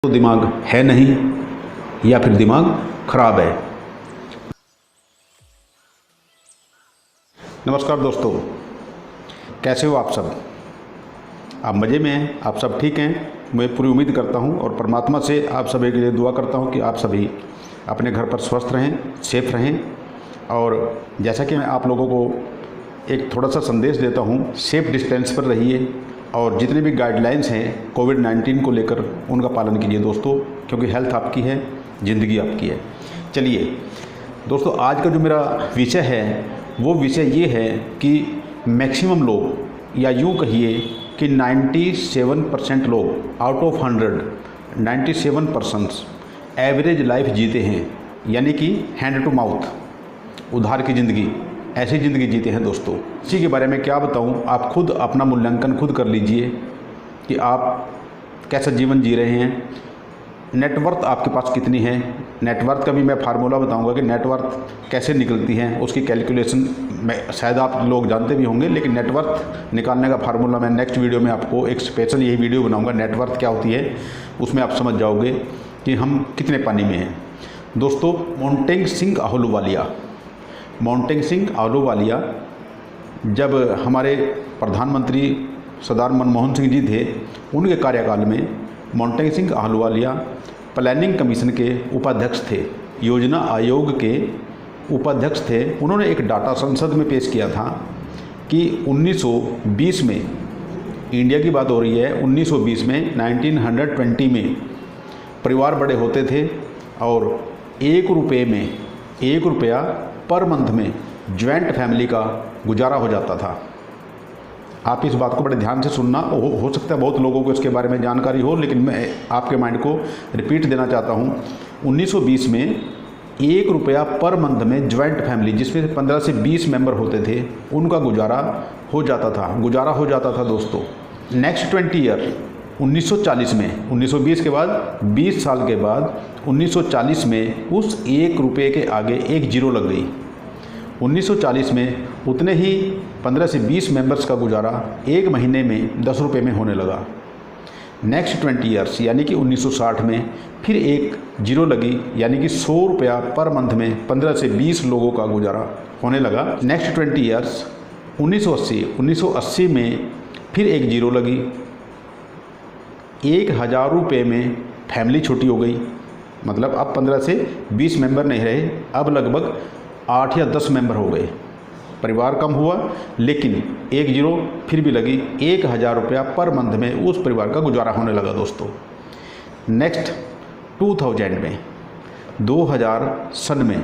तो दिमाग है नहीं या फिर दिमाग खराब है। नमस्कार दोस्तों, कैसे हो आप सब? आप मज़े में हैं? आप सब ठीक हैं? मैं पूरी उम्मीद करता हूं और परमात्मा से आप सभी के लिए दुआ करता हूं कि आप सभी अपने घर पर स्वस्थ रहें, सेफ रहें। और जैसा कि मैं आप लोगों को एक थोड़ा सा संदेश देता हूं, सेफ डिस्टेंस पर रहिए और जितने भी गाइडलाइंस हैं कोविड-19 को लेकर उनका पालन कीजिए दोस्तों, क्योंकि हेल्थ आपकी है, ज़िंदगी आपकी है। चलिए दोस्तों, आज का जो मेरा विषय है वो विषय ये है कि मैक्सिमम लोग, या यूँ कहिए कि 97% लोग आउट ऑफ 100 97% एवरेज लाइफ जीते हैं, यानी कि हैंड टू माउथ, उधार की ज़िंदगी, ऐसी ज़िंदगी जीते हैं दोस्तों। इसी के बारे में क्या बताऊं, आप खुद अपना मूल्यांकन खुद कर लीजिए कि आप कैसा जीवन जी रहे हैं। नेटवर्थ आपके पास कितनी है? नेटवर्थ का भी मैं फार्मूला बताऊंगा कि नेटवर्थ कैसे निकलती है, उसकी कैलकुलेशन मैं शायद आप लोग जानते भी होंगे, लेकिन नेटवर्थ निकालने का फार्मूला मैं नेक्स्ट वीडियो में आपको एक स्पेशल यही वीडियो बनाऊँगा, नेटवर्थ क्या होती है, उसमें आप समझ जाओगे कि हम कितने पानी में हैं। दोस्तों, मोंटेग सिंह आहलूवालिया जब हमारे प्रधानमंत्री सरदार मनमोहन सिंह जी थे, उनके कार्यकाल में Montague Singh Ahluwalia planning commission के उपाध्यक्ष थे, योजना आयोग के उपाध्यक्ष थे। उन्होंने एक डाटा संसद में पेश किया था कि 1920 में, इंडिया की बात हो रही है, 1920 में 1920 में परिवार बड़े होते थे और एक रुपया पर मंथ में ज्वाइंट फैमिली का गुजारा हो जाता था। आप इस बात को बड़े ध्यान से सुनना, हो सकता है बहुत लोगों को इसके बारे में जानकारी हो, लेकिन मैं आपके माइंड को रिपीट देना चाहता हूँ। 1920 में 1 रुपया पर मंथ में ज्वाइंट फैमिली, जिसमें 15 से 20 मेंबर होते थे, उनका गुजारा हो जाता था दोस्तों। नेक्स्ट 20 ईयर 1940 में, 1920 के बाद 20 साल के बाद 1940 में उस 1 रुपये के आगे एक जीरो लग गई। 1940 में उतने ही 15 से 20 मेंबर्स का गुजारा एक महीने में 10 रुपये में होने लगा। नेक्स्ट 20 ईयर्स यानी कि 1960 में फिर एक जीरो लगी, यानी कि 100 रुपया पर मंथ में 15 से 20 लोगों का गुजारा होने लगा। नेक्स्ट 20 ईयर्स 1980 में फिर एक जीरो लगी, 1000 रुपये में फैमिली छोटी हो गई, मतलब अब 15 से 20 मेंबर नहीं रहे, अब लगभग 8 या 10 मेंबर हो गए। परिवार कम हुआ, लेकिन एक जीरो फिर भी लगी, 1000 रुपया पर मंथ में उस परिवार का गुजारा होने लगा दोस्तों। नेक्स्ट 2000 में, 2000 सन में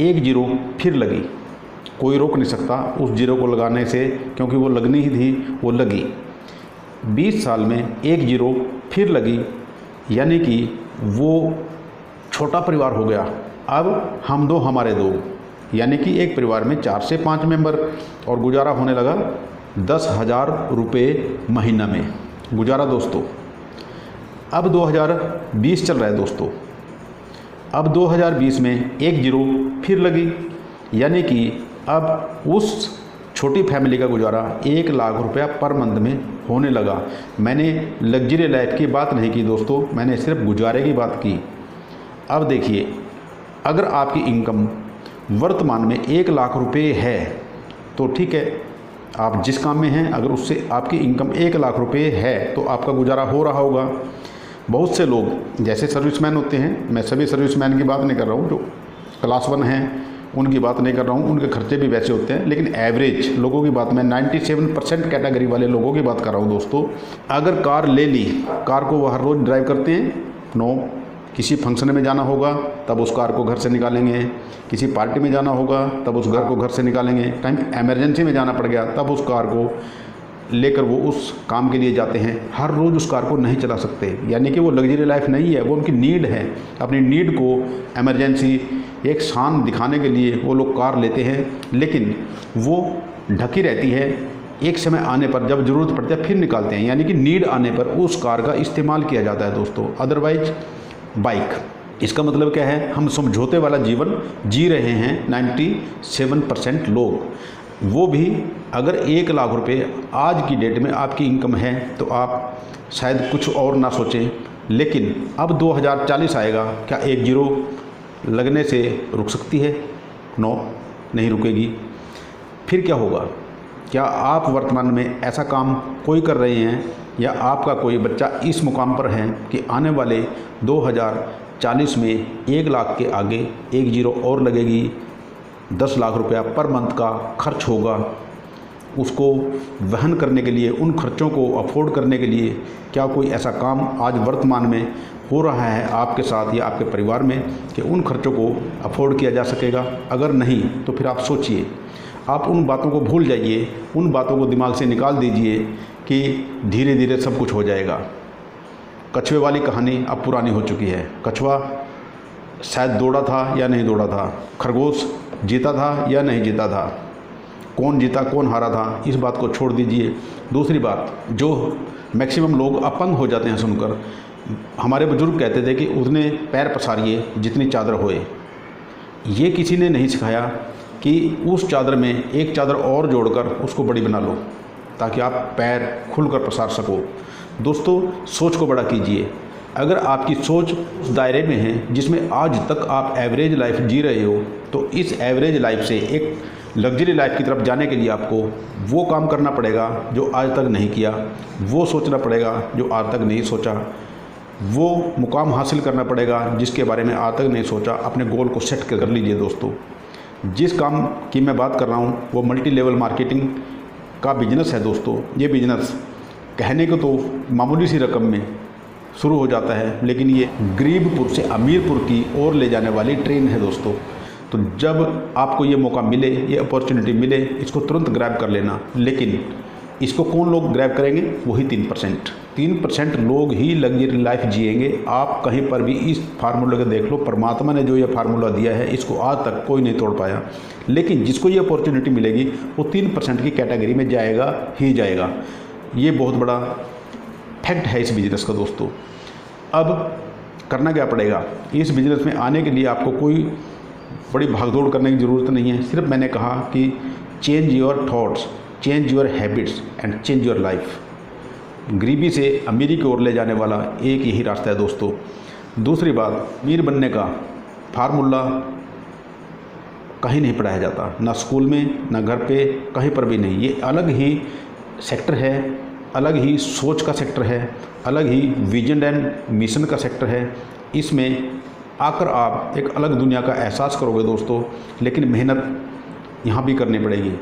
एक जीरो फिर लगी, कोई रोक नहीं सकता उस जीरो को लगाने से, क्योंकि वो लगनी ही थी, वो लगी। 20 साल में एक जीरो फिर लगी, यानी कि वो छोटा परिवार हो गया। अब हम दो हमारे दो, यानी कि एक परिवार में 4 से 5 मेंबर, और गुजारा होने लगा 10,000 रुपये महीना में गुजारा दोस्तों। अब 2020 चल रहा है दोस्तों, अब 2020 में एक जीरो फिर लगी, यानी कि अब उस छोटी फैमिली का गुजारा 1 लाख रुपया पर मंथ में होने लगा। मैंने लग्जरी लाइफ की बात नहीं की दोस्तों, मैंने सिर्फ गुजारे की बात की। अब देखिए, अगर आपकी इनकम वर्तमान में 1 लाख रुपये है तो ठीक है, आप जिस काम में हैं, अगर उससे आपकी इनकम 1 लाख रुपये है तो आपका गुजारा हो रहा होगा। बहुत से लोग जैसे सर्विसमैन होते हैं, मैं सभी सर्विसमैन की बात नहीं कर रहा हूँ, जो क्लास 1 हैं उनकी बात नहीं कर रहा हूँ, उनके खर्चे भी वैसे होते हैं, लेकिन एवरेज लोगों की बात, मैं 97% कैटेगरी वाले लोगों की बात कर रहा हूँ दोस्तों। अगर कार ले ली, कार को वो हर रोज़ ड्राइव करते हैं? नो। किसी फंक्शन में जाना होगा तब उस कार को घर से निकालेंगे, किसी पार्टी में जाना होगा तब उस घर को घर से निकालेंगे, कहीं इमरजेंसी में जाना पड़ गया तब उस कार को लेकर वो उस काम के लिए जाते हैं। हर रोज़ उस कार को नहीं चला सकते, यानी कि वो लग्जरी लाइफ नहीं है, वो उनकी नीड है। अपनी नीड को इमरजेंसी, एक शान दिखाने के लिए वो लोग कार लेते हैं, लेकिन वो ढकी रहती है। एक समय आने पर जब ज़रूरत पड़ती है फिर निकालते हैं, यानी कि नीड आने पर उस कार का इस्तेमाल किया जाता है दोस्तों। अदरवाइज बाइक, इसका मतलब क्या है, हम समझौते वाला जीवन जी रहे हैं 97% लोग। वो भी अगर 1 लाख रुपए आज की डेट में आपकी इनकम है तो आप शायद कुछ और ना सोचें, लेकिन अब 2040 आएगा, क्या 1 जीरो लगने से रुक सकती है? नो, नहीं रुकेगी। फिर क्या होगा? क्या आप वर्तमान में ऐसा काम कोई कर रहे हैं या आपका कोई बच्चा इस मुकाम पर है कि आने वाले 2040 में 1 लाख के आगे 1 जीरो और लगेगी, 10 लाख रुपया पर मंथ का खर्च होगा, उसको वहन करने के लिए, उन खर्चों को अफोर्ड करने के लिए क्या कोई ऐसा काम आज वर्तमान में हो रहा है आपके साथ या आपके परिवार में कि उन खर्चों को अफोर्ड किया जा सकेगा? अगर नहीं तो फिर आप सोचिए, आप उन बातों को भूल जाइए, उन बातों को दिमाग से निकाल दीजिए कि धीरे धीरे सब कुछ हो जाएगा। कछुए वाली कहानी अब पुरानी हो चुकी है। कछुआ शायद दौड़ा था या नहीं दौड़ा था, खरगोश जीता था या नहीं जीता था, कौन जीता कौन हारा था, इस बात को छोड़ दीजिए। दूसरी बात, जो मैक्सिमम लोग अपंग हो जाते हैं सुनकर, हमारे बुजुर्ग कहते थे कि उतने पैर पसारिए जितनी चादर होए। ये किसी ने नहीं सिखाया कि उस चादर में एक चादर और जोड़कर उसको बड़ी बना लो ताकि आप पैर खुलकर पसार सको। दोस्तों, सोच को बड़ा कीजिए। अगर आपकी सोच उस दायरे में है जिसमें आज तक आप एवरेज लाइफ जी रहे हो, तो इस एवरेज लाइफ से एक लग्जरी लाइफ की तरफ जाने के लिए आपको वो काम करना पड़ेगा जो आज तक नहीं किया, वो सोचना पड़ेगा जो आज तक नहीं सोचा, वो मुकाम हासिल करना पड़ेगा जिसके बारे में आज तक नहीं सोचा। अपने गोल को सेट कर लीजिए। दोस्तों, जिस काम की मैं बात कर रहा हूँ वो मल्टी लेवल मार्केटिंग का बिजनेस है। दोस्तों, ये बिजनेस कहने को तो मामूली सी रकम में शुरू हो जाता है, लेकिन ये गरीबपुर से अमीरपुर की ओर ले जाने वाली ट्रेन है। दोस्तों, तो जब आपको ये मौका मिले, ये अपॉर्चुनिटी मिले, इसको तुरंत ग्रैब कर लेना। लेकिन इसको कौन लोग ग्रैब करेंगे? वही 3% लोग ही लग्जरी लाइफ जिएंगे। आप कहीं पर भी इस फार्मूले को देख लो, परमात्मा ने जो ये फार्मूला दिया है इसको आज तक कोई नहीं तोड़ पाया। लेकिन जिसको ये अपॉर्चुनिटी मिलेगी वो 3% की कैटेगरी में जाएगा ही जाएगा। ये बहुत बड़ा फैक्ट है इस बिज़नेस का। दोस्तों, अब करना क्या पड़ेगा? इस बिज़नेस में आने के लिए आपको कोई बड़ी भागदौड़ करने की ज़रूरत नहीं है। सिर्फ मैंने कहा कि change your thoughts, change your habits and change your life. गरीबी से अमीरी की ओर ले जाने वाला एक यही रास्ता है। दोस्तों, दूसरी बात, अमीर बनने का फार्मूला कहीं नहीं पढ़ाया जाता, ना स्कूल में, ना घर पे, कहीं पर भी नहीं। ये अलग ही सेक्टर है, अलग ही सोच का सेक्टर है, अलग ही विजन एंड मिशन का सेक्टर है। इसमें आकर आप एक अलग दुनिया का एहसास करोगे दोस्तों। लेकिन मेहनत यहाँ भी करनी पड़ेगी।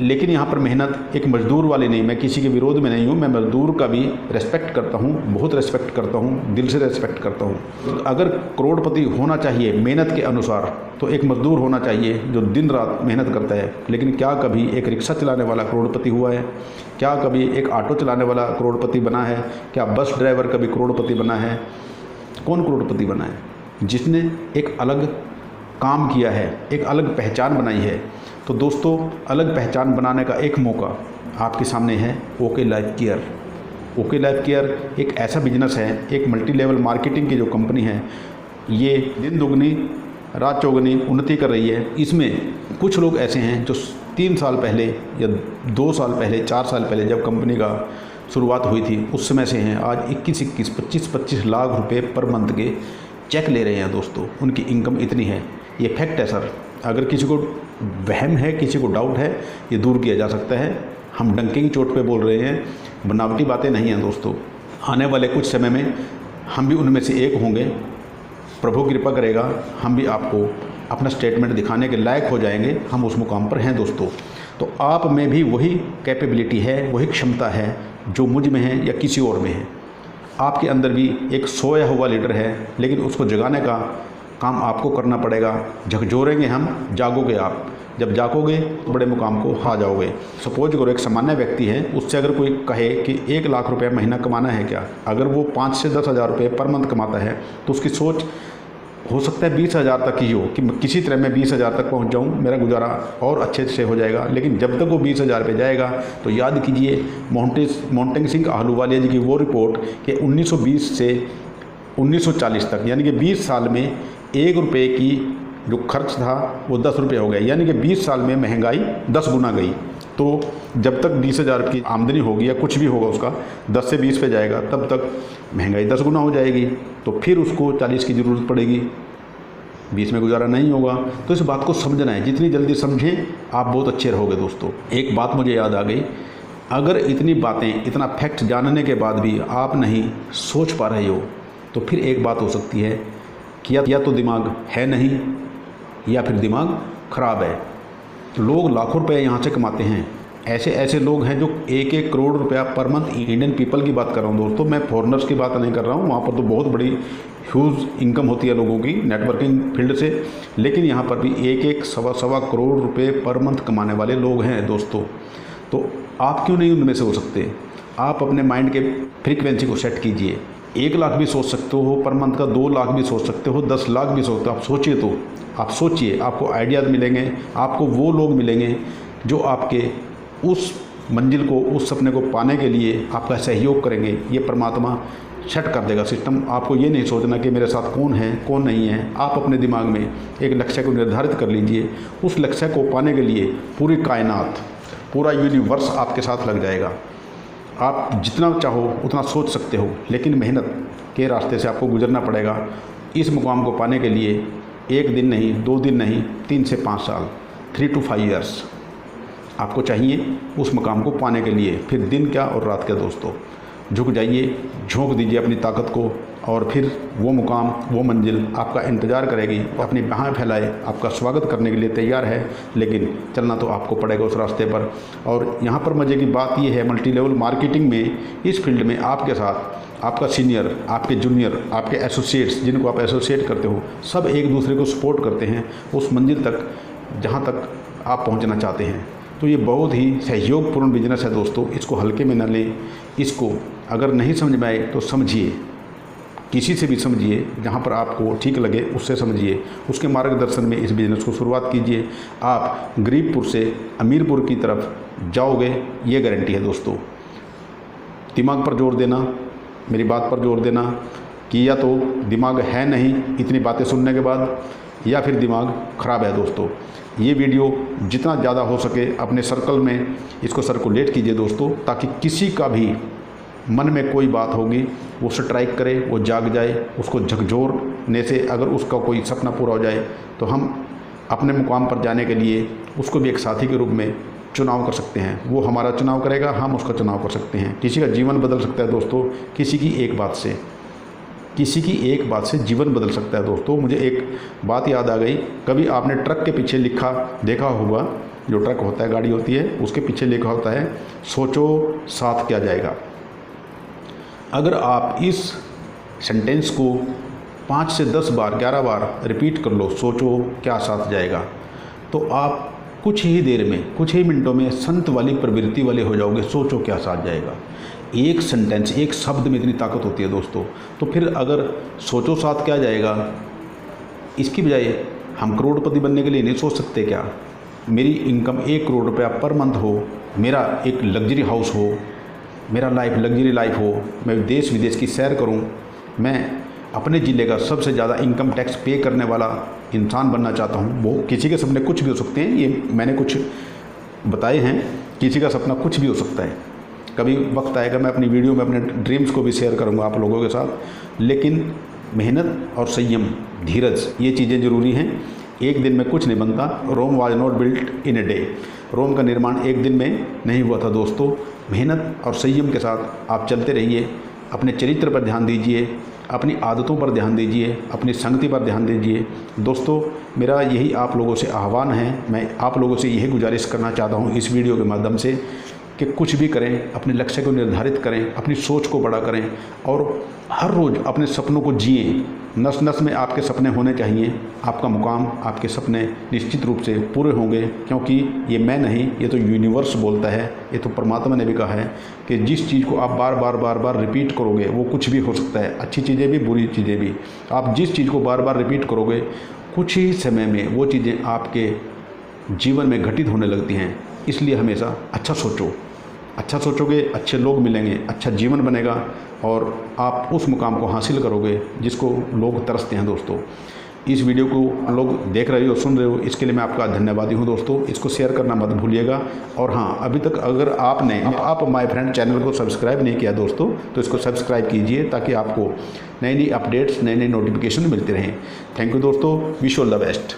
लेकिन यहाँ पर मेहनत एक मज़दूर वाली नहीं। मैं किसी के विरोध में नहीं हूँ, मैं मज़दूर का भी रेस्पेक्ट करता हूँ, बहुत रेस्पेक्ट करता हूँ, दिल से रेस्पेक्ट करता हूँ। अगर करोड़पति होना चाहिए मेहनत के अनुसार, तो एक मज़दूर होना चाहिए जो दिन रात मेहनत करता है। लेकिन क्या कभी एक रिक्शा चलाने वाला करोड़पति हुआ है? क्या कभी एक ऑटो चलाने वाला करोड़पति बना है? क्या बस ड्राइवर कभी करोड़पति बना है? कौन करोड़पति बना है? जिसने एक अलग काम किया है, एक अलग पहचान बनाई है। तो दोस्तों, अलग पहचान बनाने का एक मौका आपके सामने है okay life care. Okay life care एक ऐसा बिजनेस है, एक मल्टी लेवल मार्केटिंग की जो कंपनी है, ये दिन दुगनी रात चौगनी उन्नति कर रही है। इसमें कुछ लोग ऐसे हैं जो 3 साल पहले या 2 साल पहले, 4 साल पहले जब कंपनी का शुरुआत हुई थी उस समय से हैं। आज 21, 25 लाख रुपए पर मंथ के चेक ले रहे हैं। दोस्तों, उनकी इनकम इतनी है। ये फैक्ट है सर। अगर किसी को वहम है, किसी को डाउट है, ये दूर किया जा सकता है। हम डंके की चोट पे बोल रहे हैं, बनावटी बातें नहीं हैं। दोस्तों, आने वाले कुछ समय में हम भी उनमें से एक होंगे। प्रभु कृपा करेगा, हम भी आपको अपना स्टेटमेंट दिखाने के लायक हो जाएंगे। हम उस मुकाम पर हैं। दोस्तों, तो आप में भी वही कैपेबिलिटी है, वही क्षमता है जो मुझ में है या किसी और में है। आपके अंदर भी एक सोया हुआ लीडर है, लेकिन उसको जगाने का काम आपको करना पड़ेगा। झकझोरेंगे हम, जागोगे आप। जब जागोगे तो बड़े मुकाम को पा जाओगे। सपोज करो एक सामान्य व्यक्ति है, उससे अगर कोई कहे कि 1 लाख रुपया महीना कमाना है क्या, अगर वो 5 से 10 हज़ार रुपये पर मंथ कमाता है तो उसकी सोच हो सकता है 20 हज़ार तक ही हो कि किसी तरह मैं 20 हज़ार तक पहुंच जाऊं, मेरा गुजारा और अच्छे से हो जाएगा। लेकिन जब तक वो 20 हज़ार पे जाएगा तो याद कीजिए मोंटेग सिंह आहलूवालिया जी की वो रिपोर्ट कि 1920 से 1940 तक, यानी कि 20 साल में 1 रुपये की जो खर्च था वो 10 रुपये हो गया। यानी कि 20 साल में महंगाई 10 गुना गई। तो जब तक 20,000 की आमदनी होगी या कुछ भी होगा उसका 10 से 20 पे जाएगा, तब तक महंगाई 10 गुना हो जाएगी, तो फिर उसको 40 की ज़रूरत पड़ेगी, 20 में गुजारा नहीं होगा। तो इस बात को समझना है, जितनी जल्दी समझें आप बहुत अच्छे रहोगे दोस्तों। एक बात मुझे याद आ गई, अगर इतनी बातें, इतना फैक्ट जानने के बाद भी आप नहीं सोच पा रहे हो, तो फिर एक बात हो सकती है कि या तो दिमाग है नहीं या फिर दिमाग ख़राब है। लोग लाखों रुपए यहाँ से कमाते हैं, ऐसे ऐसे लोग हैं जो 1-1 करोड़ रुपया पर मंथ, इंडियन पीपल की बात कर रहा हूँ दोस्तों, मैं फॉरेनर्स की बात नहीं कर रहा हूँ, वहाँ पर तो बहुत बड़ी ह्यूज इनकम होती है लोगों की नेटवर्किंग फील्ड से, लेकिन यहाँ पर भी 1-1 सवा करोड़ रुपए पर मंथ कमाने वाले लोग हैं दोस्तों। तो आप क्यों नहीं उनमें से हो सकते? आप अपने माइंड के फ्रीक्वेंसी को सेट कीजिए। 1 लाख भी सोच सकते हो पर मंथ का, 2 लाख भी सोच सकते हो, 10 लाख भी सोचते हो। आप सोचिए, तो आप सोचिए, आपको आइडियाज़ मिलेंगे, आपको वो लोग मिलेंगे जो आपके उस मंजिल को, उस सपने को पाने के लिए आपका सहयोग करेंगे। ये परमात्मा सेट कर देगा सिस्टम। आपको ये नहीं सोचना कि मेरे साथ कौन है कौन नहीं है। आप अपने दिमाग में एक लक्ष्य को निर्धारित कर लीजिए, उस लक्ष्य को पाने के लिए पूरी कायनात, पूरा यूनिवर्स आपके साथ लग जाएगा। आप जितना चाहो उतना सोच सकते हो, लेकिन मेहनत के रास्ते से आपको गुजरना पड़ेगा। इस मुकाम को पाने के लिए 1 दिन नहीं, 2 दिन नहीं, 3 से 5 साल, 3 to 5 years आपको चाहिए उस मुकाम को पाने के लिए। फिर दिन क्या और रात क्या दोस्तों, झुक जाइए, झोंक दीजिए अपनी ताकत को, और फिर वो मुकाम, वो मंजिल आपका इंतज़ार करेगी, अपनी बाहें फैलाए आपका स्वागत करने के लिए तैयार है। लेकिन चलना तो आपको पड़ेगा उस रास्ते पर। और यहाँ पर मज़े की बात ये है, मल्टी लेवल मार्केटिंग में, इस फील्ड में आपके साथ आपका सीनियर, आपके जूनियर, आपके एसोसिएट्स, जिनको आप एसोसिएट करते हो, सब एक दूसरे को सपोर्ट करते हैं उस मंजिल तक जहाँ तक आप पहुँचना चाहते हैं। तो ये बहुत ही सहयोगपूर्ण बिजनेस है दोस्तों, इसको हल्के में न लें। इसको अगर नहीं समझ में आए तो समझिए, किसी से भी समझिए, जहाँ पर आपको ठीक लगे उससे समझिए, उसके मार्गदर्शन में इस बिज़नेस को शुरुआत कीजिए। आप गरीबपुर से अमीरपुर की तरफ जाओगे, ये गारंटी है दोस्तों। दिमाग पर जोर देना, मेरी बात पर जोर देना कि या तो दिमाग है नहीं इतनी बातें सुनने के बाद, या फिर दिमाग ख़राब है दोस्तों। ये वीडियो जितना ज़्यादा हो सके अपने सर्कल में इसको सर्कुलेट कीजिए दोस्तों, ताकि किसी का भी मन में कोई बात होगी वो स्ट्राइक करे, वो जाग जाए, उसको झकझोरने से अगर उसका कोई सपना पूरा हो जाए तो हम अपने मुकाम पर जाने के लिए उसको भी एक साथी के रूप में चुनाव कर सकते हैं। वो हमारा चुनाव करेगा, हम उसका चुनाव कर सकते हैं। किसी का जीवन बदल सकता है दोस्तों, किसी की एक बात से, किसी की एक बात से जीवन बदल सकता है दोस्तों। मुझे एक बात याद आ गई, कभी आपने ट्रक के पीछे लिखा देखा होगा, जो ट्रक होता है, गाड़ी होती है, उसके पीछे लिखा होता है सोचो साथ क्या जाएगा। अगर आप इस सेंटेंस को 5 से 10 बार, 11 बार रिपीट कर लो, सोचो क्या साथ जाएगा, तो आप कुछ ही देर में, कुछ ही मिनटों में संत वाली प्रवृत्ति वाले हो जाओगे। सोचो क्या साथ जाएगा, एक सेंटेंस, एक शब्द में इतनी ताकत होती है दोस्तों। तो फिर अगर सोचो साथ क्या जाएगा, इसकी बजाय हम करोड़पति बनने के लिए नहीं सोच सकते क्या? मेरी इनकम 1 करोड़ रुपया पर मंथ हो, मेरा एक लग्जरी हाउस हो, मेरा लाइफ लग्जरी लाइफ हो, मैं देश विदेश की सैर करूं, मैं अपने ज़िले का सबसे ज़्यादा इनकम टैक्स पे करने वाला इंसान बनना चाहता हूं। वो किसी के सपने कुछ भी हो सकते हैं, ये मैंने कुछ बताए हैं, किसी का सपना कुछ भी हो सकता है। कभी वक्त आएगा मैं अपनी वीडियो में अपने ड्रीम्स को भी शेयर करूंगा आप लोगों के साथ। लेकिन मेहनत और संयम, धीरज, ये चीज़ें ज़रूरी हैं। एक दिन में कुछ नहीं बनता। Rome was not built in a day. Rome का निर्माण एक दिन में नहीं हुआ था दोस्तों। मेहनत और संयम के साथ आप चलते रहिए, अपने चरित्र पर ध्यान दीजिए, अपनी आदतों पर ध्यान दीजिए, अपनी संगति पर ध्यान दीजिए। दोस्तों, मेरा यही आप लोगों से आह्वान है, मैं आप लोगों से यही गुजारिश करना चाहता हूँ इस वीडियो के माध्यम से कि कुछ भी करें, अपने लक्ष्य को निर्धारित करें, अपनी सोच को बड़ा करें और हर रोज़ अपने सपनों को जिएं। नस नस में आपके सपने होने चाहिए। आपका मुकाम, आपके सपने निश्चित रूप से पूरे होंगे, क्योंकि ये मैं नहीं, ये तो यूनिवर्स बोलता है, ये तो परमात्मा ने भी कहा है कि जिस चीज़ को आप बार बार रिपीट करोगे वो कुछ भी हो सकता है, अच्छी चीज़ें भी, बुरी चीज़ें भी। आप जिस चीज़ को बार बार रिपीट करोगे कुछ ही समय में वो चीज़ें आपके जीवन में घटित होने लगती हैं। इसलिए हमेशा अच्छा सोचो, अच्छा सोचोगे, अच्छे लोग मिलेंगे, अच्छा जीवन बनेगा और आप उस मुकाम को हासिल करोगे जिसको लोग तरसते हैं दोस्तों। इस वीडियो को लोग देख रहे हो, सुन रहे हो, इसके लिए मैं आपका धन्यवादी हूँ दोस्तों। इसको शेयर करना मत भूलिएगा। और हाँ, अभी तक अगर आपने आप माय फ्रेंड चैनल को सब्सक्राइब नहीं किया दोस्तों, तो इसको सब्सक्राइब कीजिए ताकि आपको नई नई अपडेट्स, नए नए नोटिफिकेशन मिलते रहें। थैंक यू दोस्तों, विश ऑल द बेस्ट।